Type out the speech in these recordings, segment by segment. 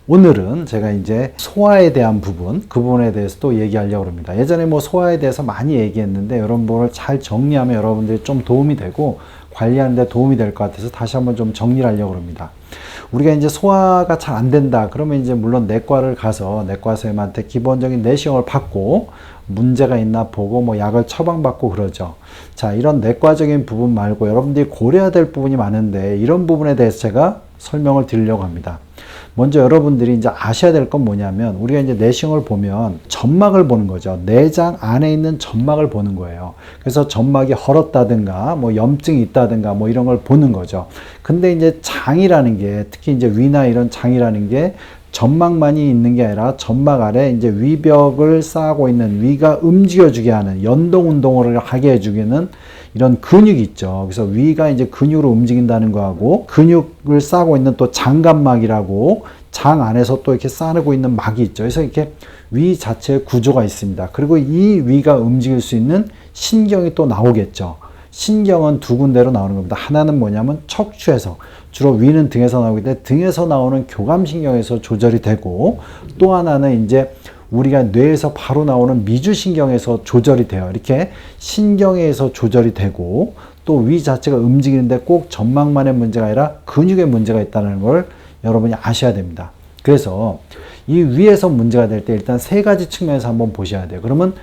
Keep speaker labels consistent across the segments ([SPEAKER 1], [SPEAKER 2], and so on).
[SPEAKER 1] 오늘은 제가 이제 소화에 대한 부분, 그 부분에 대해서 또 얘기하려고 합니다. 예전에 뭐 소화에 대해서 많이 얘기했는데 이런 부분을 잘 정리하면 여러분들이 좀 도움이 되고 관리하는 데 도움이 될 것 같아서 다시 한번 좀 정리를 하려고 합니다. 우리가 이제 소화가 잘 안 된다. 그러면 이제 물론 내과를 가서 내과 선생님한테 기본적인 내시경을 받고 문제가 있나 보고 뭐 약을 처방받고 그러죠. 자, 이런 내과적인 부분 말고 여러분들이 고려해야 될 부분이 많은데 이런 부분에 대해서 제가 설명을 드리려고 합니다. 먼저 여러분들이 이제 아셔야 될 건 뭐냐면 우리가 이제 내시경을 보면 점막을 보는 거죠. 내장 안에 있는 점막을 보는 거예요. 그래서 점막이 헐었다든가 뭐 염증이 있다든가 뭐 이런 걸 보는 거죠. 근데 이제 장이라는 게 특히 이제 위나 이런 장이라는 게 점막만이 있는 게 아니라 점막 아래 이제 위벽을 쌓고 있는 위가 움직여주게 하는 연동 운동을 하게 해주기는 이런 근육이 있죠. 그래서 위가 이제 근육으로 움직인다는 거하고 근육을 쌓고 있는 또 장간막이라고 장 안에서 또 이렇게 쌓고 있는 막이 있죠. 그래서 이렇게 위 자체의 구조가 있습니다. 그리고 이 위가 움직일 수 있는 신경이 또 나오겠죠. 신경은 두 군데로 나오는 겁니다. 하나는 뭐냐면 척추에서, 주로 위는 등에서 나오기 때문에 등에서 나오는 교감신경에서 조절이 되고, 또 하나는 이제 우리가 뇌에서 바로 나오는 미주신경에서 조절이 돼요. 이렇게 신경에서 조절이 되고, 또 위 자체가 움직이는데 꼭 점막만의 문제가 아니라 근육에 문제가 있다는 걸 여러분이 아셔야 됩니다. 그래서 이 위에서 문제가 될 때 일단 세 가지 측면에서 한번 보셔야 돼요. 그러면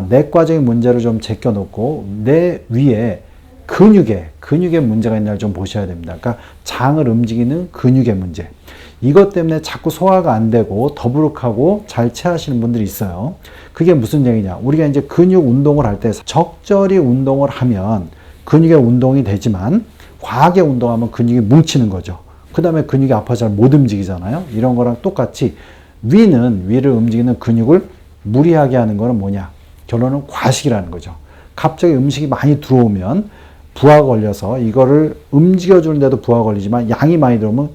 [SPEAKER 1] 내과적인 문제를 좀 제껴놓고 내 위에 근육에 문제가 있나를 좀 보셔야 됩니다. 그러니까 장을 움직이는 근육의 문제. 이것 때문에 자꾸 소화가 안 되고 더부룩하고 잘 체하시는 분들이 있어요. 그게 무슨 얘기냐? 우리가 이제 근육 운동을 할 때 적절히 운동을 하면 근육의 운동이 되지만 과하게 운동하면 근육이 뭉치는 거죠. 그 다음에 근육이 아파서 잘 못 움직이잖아요. 이런 거랑 똑같이 위를 움직이는 근육을 무리하게 하는 거는 뭐냐? 결론은 과식이라는 거죠. 갑자기 음식이 많이 들어오면 부하가 걸려서 이거를 움직여주는데도 부하가 걸리지만 양이 많이 들어오면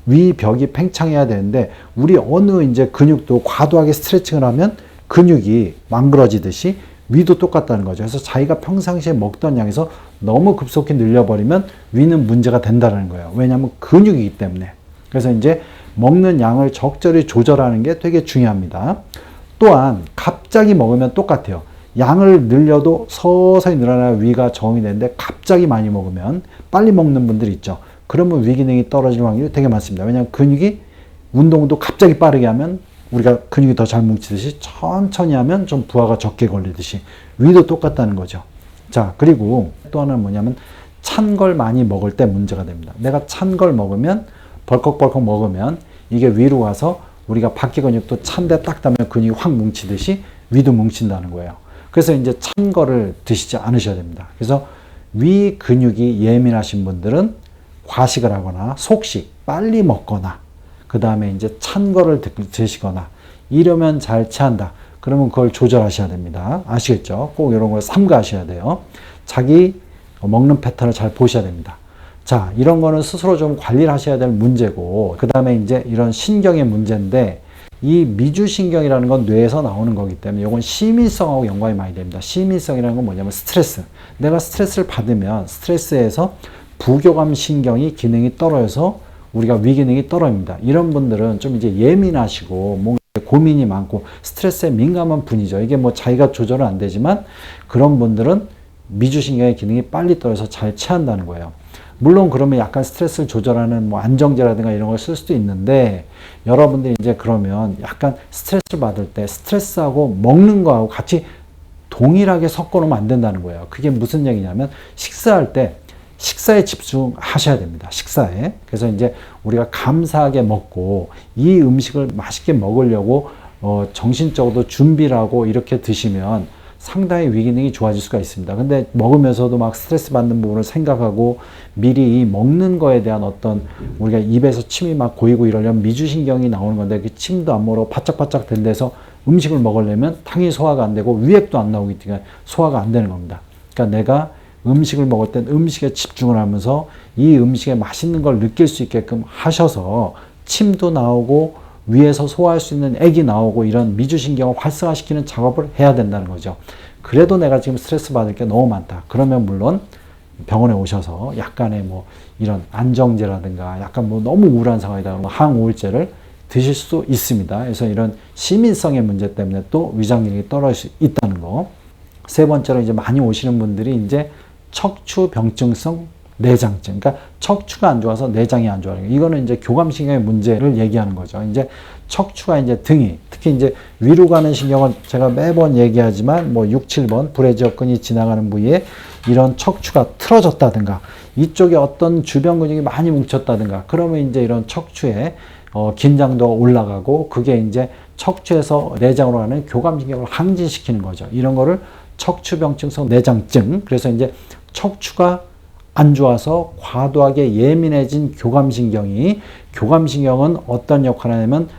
[SPEAKER 1] 위 벽이 팽창해야 되는데 우리 어느 이제 근육도 과도하게 스트레칭을 하면 근육이 망그러지듯이 위도 똑같다는 거죠. 그래서 자기가 평상시에 먹던 양에서 너무 급속히 늘려버리면 위는 문제가 된다는 거예요. 왜냐하면 근육이기 때문에. 그래서 이제 먹는 양을 적절히 조절하는 게 되게 중요합니다. 또한 갑자기 먹으면 똑같아요. 양을 늘려도 서서히 늘어나야 위가 정이 되는데 갑자기 많이 먹으면 빨리 먹는 분들이 있죠. 그러면 위 기능이 떨어질 확률이 되게 많습니다. 왜냐하면 근육이 운동도 갑자기 빠르게 하면 우리가 근육이 더 잘 뭉치듯이 천천히 하면 좀 부하가 적게 걸리듯이 위도 똑같다는 거죠. 자, 그리고 또 하나는 뭐냐면 찬 걸 많이 먹을 때 문제가 됩니다. 내가 찬 걸 먹으면 벌컥벌컥 먹으면 이게 위로 와서 우리가 바퀴 근육도 찬데 딱 닿으면 근육이 확 뭉치듯이 위도 뭉친다는 거예요. 그래서 이제 찬 거를 드시지 않으셔야 됩니다. 그래서 위 근육이 예민하신 분들은 과식을 하거나 속식, 빨리 먹거나 그 다음에 이제 찬 거를 드시거나 이러면 잘 체한다. 그러면 그걸 조절하셔야 됩니다. 아시겠죠? 꼭 이런 걸 삼가하셔야 돼요. 자기 먹는 패턴을 잘 보셔야 됩니다. 자, 이런 거는 스스로 좀 관리를 하셔야 될 문제고, 그 다음에 이제 이런 신경의 문제인데, 이 미주신경이라는 건 뇌에서 나오는 거기 때문에 이건 시민성하고 연관이 많이 됩니다. 시민성이라는 건 뭐냐면 스트레스. 내가 스트레스를 받으면 스트레스에서 부교감 신경이 기능이 떨어져서 우리가 위 기능이 떨어집니다. 이런 분들은 좀 이제 예민하시고 뭔가 고민이 많고 스트레스에 민감한 분이죠. 이게 뭐 자기가 조절은 안 되지만 그런 분들은 미주신경의 기능이 빨리 떨어져서 잘 체한다는 거예요. 물론 그러면 약간 스트레스를 조절하는 뭐 안정제라든가 이런 걸 쓸 수도 있는데 여러분들이 이제 그러면 약간 스트레스를 받을 때 스트레스하고 먹는 거하고 같이 동일하게 섞어 놓으면 안 된다는 거예요. 그게 무슨 얘기냐면 식사할 때 식사에 집중하셔야 됩니다. 식사에. 그래서 이제 우리가 감사하게 먹고 이 음식을 맛있게 먹으려고 정신적으로도 준비를 하고 이렇게 드시면 상당히 위 기능이 좋아질 수가 있습니다. 근데 먹으면서도 막 스트레스 받는 부분을 생각하고 미리 이 먹는 거에 대한 어떤 우리가 입에서 침이 막 고이고 이러려면 미주신경이 나오는 건데 그 침도 안 먹고 바짝바짝 된 데서 음식을 먹으려면 당연히 소화가 안 되고 위액도 안 나오기 때문에 소화가 안 되는 겁니다. 그러니까 내가 음식을 먹을 땐 음식에 집중을 하면서 이 음식에 맛있는 걸 느낄 수 있게끔 하셔서 침도 나오고 위에서 소화할 수 있는 액이 나오고 이런 미주신경을 활성화시키는 작업을 해야 된다는 거죠. 그래도 내가 지금 스트레스 받을 게 너무 많다. 그러면 물론 병원에 오셔서 약간의 뭐 이런 안정제라든가 약간 뭐 너무 우울한 상황이다 그러면 항우울제를 드실 수 있습니다. 그래서 이런 시민성의 문제 때문에 또 위장 기능이 떨어질 수 있다는 거. 세 번째로 이제 많이 오시는 분들이 이제 척추병증성 내장증. 그러니까 척추가 안 좋아서 내장이 안 좋아요. 이거는 이제 교감신경의 문제를 얘기하는 거죠. 이제 척추가 이제 등이, 특히 이제 위로 가는 신경은 제가 매번 얘기하지만 뭐 6, 7번 브레지어근이 지나가는 부위에 이런 척추가 틀어졌다든가 이쪽에 어떤 주변 근육이 많이 뭉쳤다든가 그러면 이제 이런 척추에 긴장도가 올라가고 그게 이제 척추에서 내장으로 가는 교감신경을 항진시키는 거죠. 이런 거를 척추병증성 내장증. 그래서 이제 척추가 안 좋아서 과도하게 예민해진 교감신경이, 교감신경은 어떤 역할을 하냐면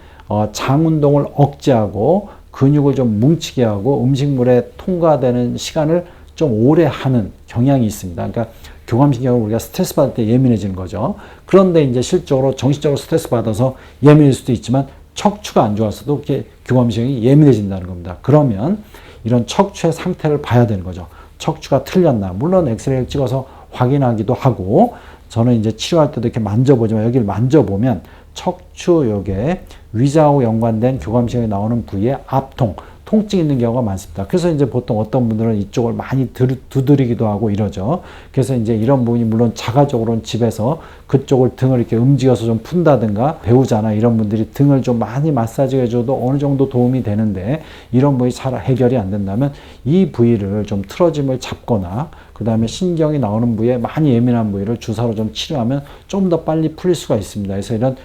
[SPEAKER 1] 장 운동을 억제하고 근육을 좀 뭉치게 하고 음식물에 통과되는 시간을 좀 오래 하는 경향이 있습니다. 그러니까 교감신경을 우리가 스트레스 받을 때 예민해지는 거죠. 그런데 이제 실적으로 정신적으로 스트레스 받아서 예민할 수도 있지만 척추가 안 좋아서도 이렇게 교감신경이 예민해진다는 겁니다. 그러면 이런 척추의 상태를 봐야 되는 거죠. 척추가 틀렸나. 물론 엑스레이를 찍어서 확인하기도 하고 저는 이제 치료할 때도 이렇게 만져보지만 여기를 만져보면 척추 요게 위장하고 연관된 교감신경이 나오는 부위에 압통, 통증이 있는 경우가 많습니다. 그래서 이제 보통 어떤 분들은 이쪽을 많이 두드리기도 하고 이러죠. 그래서 이제 이런 부분이 물론 자가적으로는 집에서 그쪽을 등을 이렇게 움직여서 좀 푼다든가 배우잖아. 이런 분들이 등을 좀 많이 마사지 해줘도 어느 정도 도움이 되는데 이런 부위 잘 해결이 안 된다면 이 부위를 좀 틀어짐을 잡거나 그 다음에 신경이 나오는 부위에 많이 예민한 부위를 주사로 좀 치료하면 좀 더 빨리 풀릴 수가 있습니다. 그래서 이런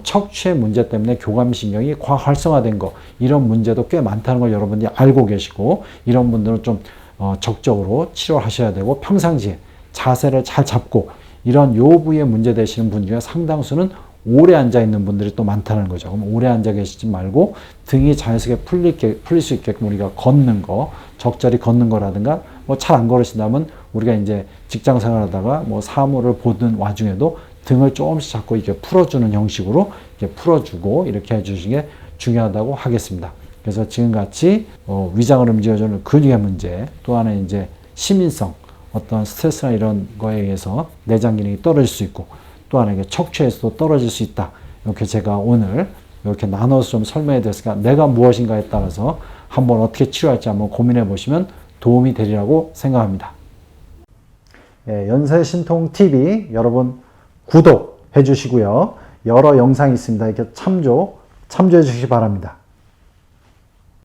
[SPEAKER 1] 척추의 문제 때문에 교감신경이 과활성화된 거 이런 문제도 꽤 많다는 걸 여러분들이 알고 계시고 이런 분들은 좀 적극적으로 치료하셔야 되고 평상시에 자세를 잘 잡고 이런 요 부위에 문제 되시는 분 중에 상당수는 오래 앉아 있는 분들이 또 많다는 거죠. 그럼 오래 앉아 계시지 말고 등이 자연스럽게 풀릴 수 있게끔 우리가 걷는 거, 적절히 걷는 거라든가 뭐 잘 안 걸으신다면 우리가 이제 직장 생활하다가 뭐 사무를 보던 와중에도 등을 조금씩 잡고 이렇게 풀어주는 형식으로 이렇게 풀어주고 이렇게 해주시는 게 중요하다고 하겠습니다. 그래서 지금같이 위장을 움직여주는 근육의 문제, 또 하나는 이제 시민성, 어떤 스트레스나 이런 거에 의해서 내장 기능이 떨어질 수 있고, 또 하나 이게 척추에서도 떨어질 수 있다. 이렇게 제가 오늘 이렇게 나눠서 좀 설명해 드렸으니까 내가 무엇인가에 따라서 한번 어떻게 치료할지 한번 고민해 보시면 도움이 되리라고 생각합니다. 예, 연세신통TV 여러분 구독해 주시고요. 여러 영상이 있습니다. 이렇게 참조해 주시기 바랍니다.